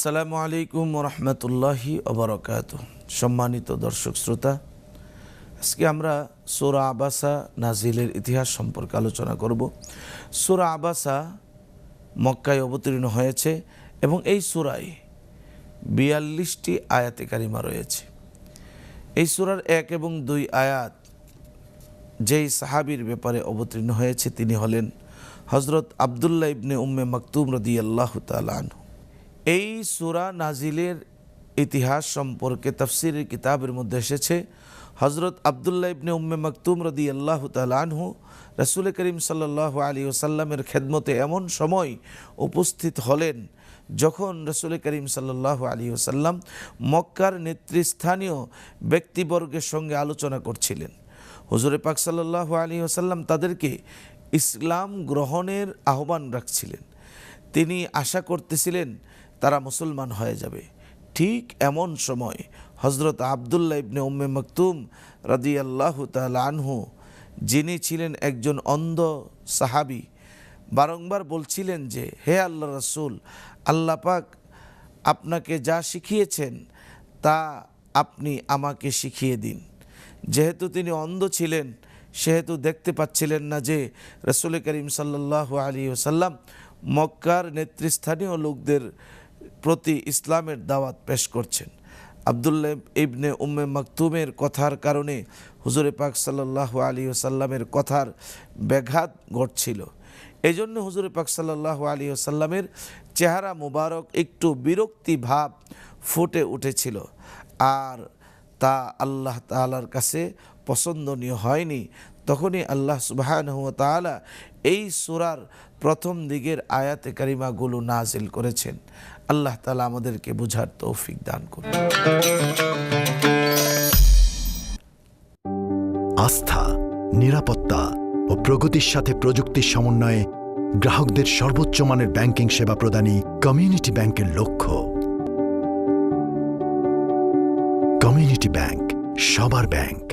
আসসালামু আলাইকুম রহমতুল্লাহি ওবারাকাতুহু। সম্মানিত দর্শক শ্রোতা, আজকে আমরা সূরা আবাসা নাজিলের ইতিহাস সম্পর্কে আলোচনা করব। সূরা আবাসা মক্কায় অবতীর্ণ হয়েছে এবং এই সূরায় ৪২টি আয়াতে কারিমা রয়েছে। এই সূরার ১ এবং ২ আয়াত যেই সাহাবীর ব্যাপারে অবতীর্ণ হয়েছে তিনি হলেন হযরত আব্দুল্লাহ ইবনে উম্মে মাকতুম রাদিয়াল্লাহু তাআলা আনহু। এই সূরা নাজিলের ইতিহাস সম্পর্কে তাফসীরের কিতাবের মধ্যে এসেছে হযরত আব্দুল্লাহ ইবনে উম্মে মাকতুম রাদিয়াল্লাহু তাআলা আনহু রাসূল করিম সাল্লাল্লাহু আলাইহি ওয়াসাল্লামের খেদমতে এমন সময় উপস্থিত হলেন যখন রাসূল করিম সাল্লাল্লাহু আলাইহি ওয়াসাল্লাম মক্কার নেতৃস্থানীয় ব্যক্তিবর্গের সঙ্গে আলোচনা করছিলেন। হুজুরে পাক সাল্লাল্লাহু আলাইহি ওয়াসাল্লাম তাদেরকে ইসলাম গ্রহণের আহ্বান রাখছিলেন। তিনি আশা করতেছিলেন তারা মুসলমান হয়ে যাবে। ঠিক এমন সময় হযরত আব্দুল্লাহ ইবনে উম্মে মাকতুম রাদিয়াল্লাহু তাআলা আনহু, যিনি ছিলেন একজন অন্ধ সাহাবী, বারংবার বলছিলেন যে, হে আল্লাহ রাসূল, আল্লাহ পাক আপনাকে যা শিখিয়েছেন তা আপনি আমাকে শিখিয়ে দিন। যেহেতু তিনি অন্ধ ছিলেন সেহেতু দেখতে পাচ্ছিলেন না যে রাসূল করিম সাল্লাল্লাহু আলাইহি ওয়াসাল্লাম মক্কার নেতৃস্থানীয় লোকদের প্রতি ইসলামের দাওয়াত পেশ করছেন। আব্দুল্লাহ ইবনে উম্মে মাকতুমের কথার কারণে হুজুরে পাক সাল্লাল্লাহু আলাইহি ওয়াসাল্লামের কথার ব্যাঘাত ঘটছিল। এই জন্য হুজুরে পাক সাল্লাল্লাহু আলাইহি ওয়াসাল্লামের চেহারা মুবারক একটু বিরক্তি ভাব ফুটে উঠেছিল, আর তা আল্লাহ তাআলার কাছে পছন্দনীয় হয়নি। তখনই আল্লাহ সুবহানাহু ওয়া তাআলা এই সূরার প্রথম দিকের আয়াতে কারিমাগুলো নাজিল করেছেন। আল্লাহ তাআলা আমাদেরকে বুঝার তৌফিক দান করুন। আস্থা, নিরাপত্তা ও প্রগতির সাথে প্রযুক্তির সমন্বয়ে গ্রাহকদের সর্বোচ্চ মানের ব্যাংকিং সেবা প্রদানই কমিউনিটি ব্যাংকের লক্ষ্য। কমিউনিটি ব্যাংক, সবার ব্যাংক।